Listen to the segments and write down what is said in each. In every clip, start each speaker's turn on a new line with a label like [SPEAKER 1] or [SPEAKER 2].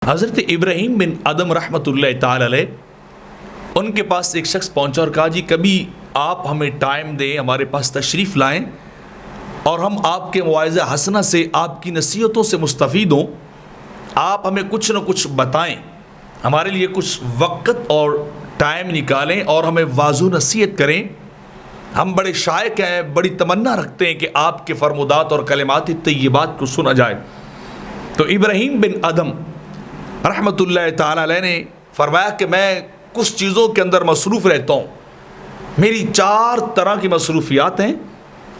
[SPEAKER 1] حضرت ابراہیم بن ادم رحمۃ اللہ تعالی علیہ، ان کے پاس ایک شخص پہنچا اور کہا جی کبھی آپ ہمیں ٹائم دیں، ہمارے پاس تشریف لائیں اور ہم آپ کے مواعظہ حسنہ سے، آپ کی نصیحتوں سے مستفید ہوں، آپ ہمیں کچھ نہ کچھ بتائیں، ہمارے لیے کچھ وقت اور ٹائم نکالیں اور ہمیں واضح نصیحت کریں۔ ہم بڑے شائق ہیں، بڑی تمنا رکھتے ہیں کہ آپ کے فرمودات اور کلمات طیبات کو سنا جائے۔ تو ابراہیم بن ادم رحمۃ اللہ تعالی علیہ نے فرمایا کہ میں کچھ چیزوں کے اندر مصروف رہتا ہوں، میری 4 طرح کی مصروفیات ہیں،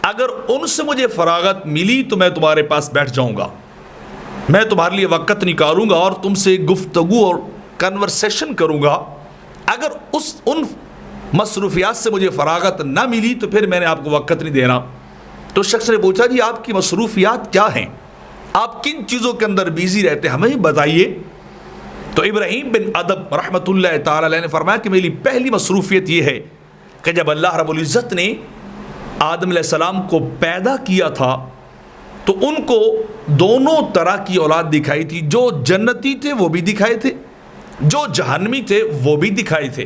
[SPEAKER 1] اگر ان سے مجھے فراغت ملی تو میں تمہارے پاس بیٹھ جاؤں گا، میں تمہارے لیے وقت نکالوں گا اور تم سے گفتگو اور کنورسیشن کروں گا۔ اگر ان مصروفیات سے مجھے فراغت نہ ملی تو پھر میں نے آپ کو وقت نہیں دینا۔ تو شخص نے پوچھا جی آپ کی مصروفیات کیا ہیں، آپ کن چیزوں کے اندر بیزی رہتے ہیں، ہمیں بتائیے۔ تو ابراہیم بن ادم رحمۃ اللہ تعالی علیہ نے فرمایا کہ میری پہلی مصروفیت یہ ہے کہ جب اللہ رب العزت نے آدم علیہ السلام کو پیدا کیا تھا تو ان کو دونوں طرح کی اولاد دکھائی تھی، جو جنتی تھے وہ بھی دکھائے تھے، جو جہنمی تھے وہ بھی دکھائے تھے،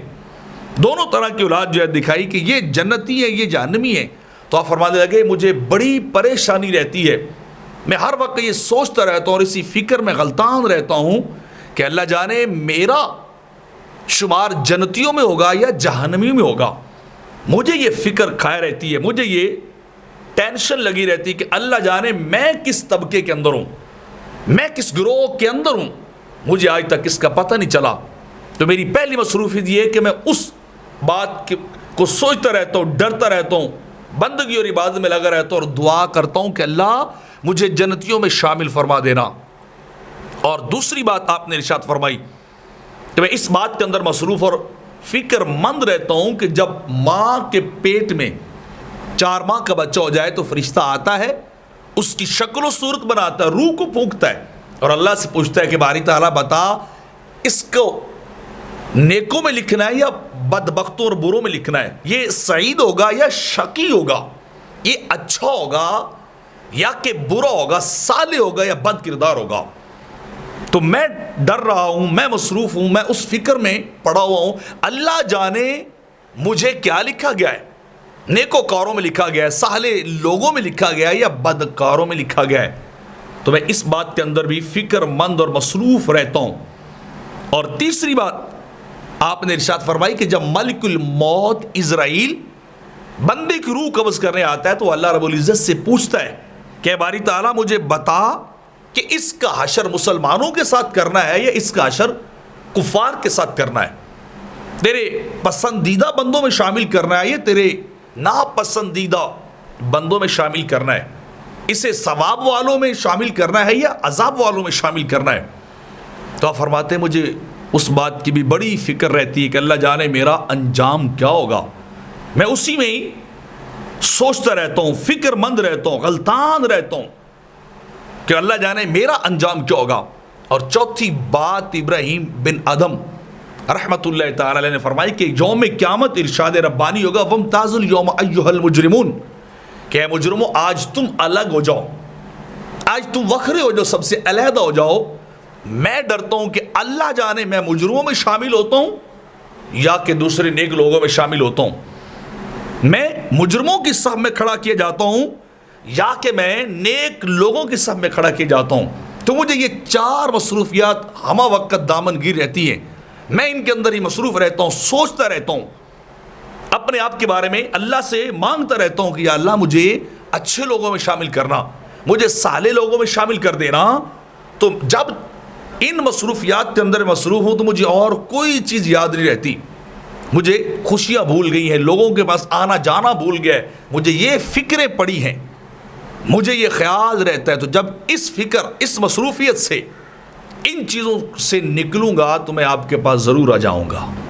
[SPEAKER 1] دونوں طرح کی اولاد جو ہے دکھائی کہ یہ جنتی ہے یہ جہنمی ہے۔ تو آپ فرمانے لگے مجھے بڑی پریشانی رہتی ہے، میں ہر وقت یہ سوچتا رہتا ہوں اور اسی فکر میں غلطان رہتا ہوں کہ اللہ جانے میرا شمار جنتیوں میں ہوگا یا جہنمیوں میں ہوگا۔ مجھے یہ فکر کھائے رہتی ہے، مجھے یہ ٹینشن لگی رہتی ہے کہ اللہ جانے میں کس طبقے کے اندر ہوں، میں کس گروہ کے اندر ہوں، مجھے آج تک اس کا پتہ نہیں چلا۔ تو میری پہلی مصروفیت یہ ہے کہ میں اس بات کو سوچتا رہتا ہوں، ڈرتا رہتا ہوں، بندگی اور عبادت میں لگا رہتا ہوں اور دعا کرتا ہوں کہ اللہ مجھے جنتیوں میں شامل فرما دینا۔ اور دوسری بات آپ نے ارشاد فرمائی کہ میں اس بات کے اندر مصروف اور فکر مند رہتا ہوں کہ جب ماں کے پیٹ میں 4 ماہ کا بچہ ہو جائے تو فرشتہ آتا ہے، اس کی شکل و صورت بناتا ہے، روح کو پھونکتا ہے اور اللہ سے پوچھتا ہے کہ باری تعالیٰ بتا اس کو نیکوں میں لکھنا ہے یا بدبختوں اور بروں میں لکھنا ہے، یہ سعید ہوگا یا شقی ہوگا، یہ اچھا ہوگا یا کہ برا ہوگا، صالح ہوگا یا بد کردار ہوگا۔ تو میں ڈر رہا ہوں، میں مصروف ہوں، میں اس فکر میں پڑا ہوا ہوں، اللہ جانے مجھے کیا لکھا گیا ہے، نیکوکاروں میں لکھا گیا ہے، صالح لوگوں میں لکھا گیا ہے یا بدکاروں میں لکھا گیا ہے۔ تو میں اس بات کے اندر بھی فکر مند اور مصروف رہتا ہوں۔ اور تیسری بات آپ نے ارشاد فرمائی کہ جب ملک الموت عزرائیل بندے کی روح قبض کرنے آتا ہے تو اللہ رب العزت سے پوچھتا ہے کہ باری تعالیٰ مجھے بتا کہ اس کا حشر مسلمانوں کے ساتھ کرنا ہے یا اس کا حشر کفار کے ساتھ کرنا ہے، تیرے پسندیدہ بندوں میں شامل کرنا ہے یا تیرے ناپسندیدہ بندوں میں شامل کرنا ہے، اسے ثواب والوں میں شامل کرنا ہے یا عذاب والوں میں شامل کرنا ہے۔ تو آپ فرماتے ہیں مجھے اس بات کی بھی بڑی فکر رہتی ہے کہ اللہ جانے میرا انجام کیا ہوگا، میں اسی میں ہی سوچتا رہتا ہوں، فکر مند رہتا ہوں، غلطان رہتا ہوں کہ اللہ جانے میرا انجام کیا ہوگا۔ اور چوتھی بات ابراہیم بن ادم رحمۃ اللہ تعالی علیہ نے فرمائی کہ یوم قیامت ارشاد ربانی ہوگا وامتازوا اليوم ایھا المجرمون، کہ اے مجرموں آج تم الگ ہو جاؤ، آج تم وکھرے ہو جاؤ، سب سے علیحدہ ہو جاؤ۔ میں ڈرتا ہوں کہ اللہ جانے میں مجرموں میں شامل ہوتا ہوں یا کہ دوسرے نیک لوگوں میں شامل ہوتا ہوں، میں مجرموں کی صف میں کھڑا کیا جاتا ہوں یا کہ میں نیک لوگوں کی صف میں کھڑا کیا جاتا ہوں۔ تو مجھے یہ 4 مصروفیات ہمہ وقت دامن گیر رہتی ہیں، میں ان کے اندر ہی مصروف رہتا ہوں، سوچتا رہتا ہوں، اپنے آپ کے بارے میں اللہ سے مانگتا رہتا ہوں کہ یا اللہ مجھے اچھے لوگوں میں شامل کرنا، مجھے صالح لوگوں میں شامل کر دینا۔ تو جب ان مصروفیات کے اندر مصروف ہوں تو مجھے اور کوئی چیز یاد نہیں رہتی، مجھے خوشیاں بھول گئی ہیں، لوگوں کے پاس آنا جانا بھول گیا ہے، مجھے یہ فکریں پڑی ہیں، مجھے یہ خیال رہتا ہے۔ تو جب اس فکر اس مصروفیت سے ان چیزوں سے نکلوں گا تو میں آپ کے پاس ضرور آ جاؤں گا۔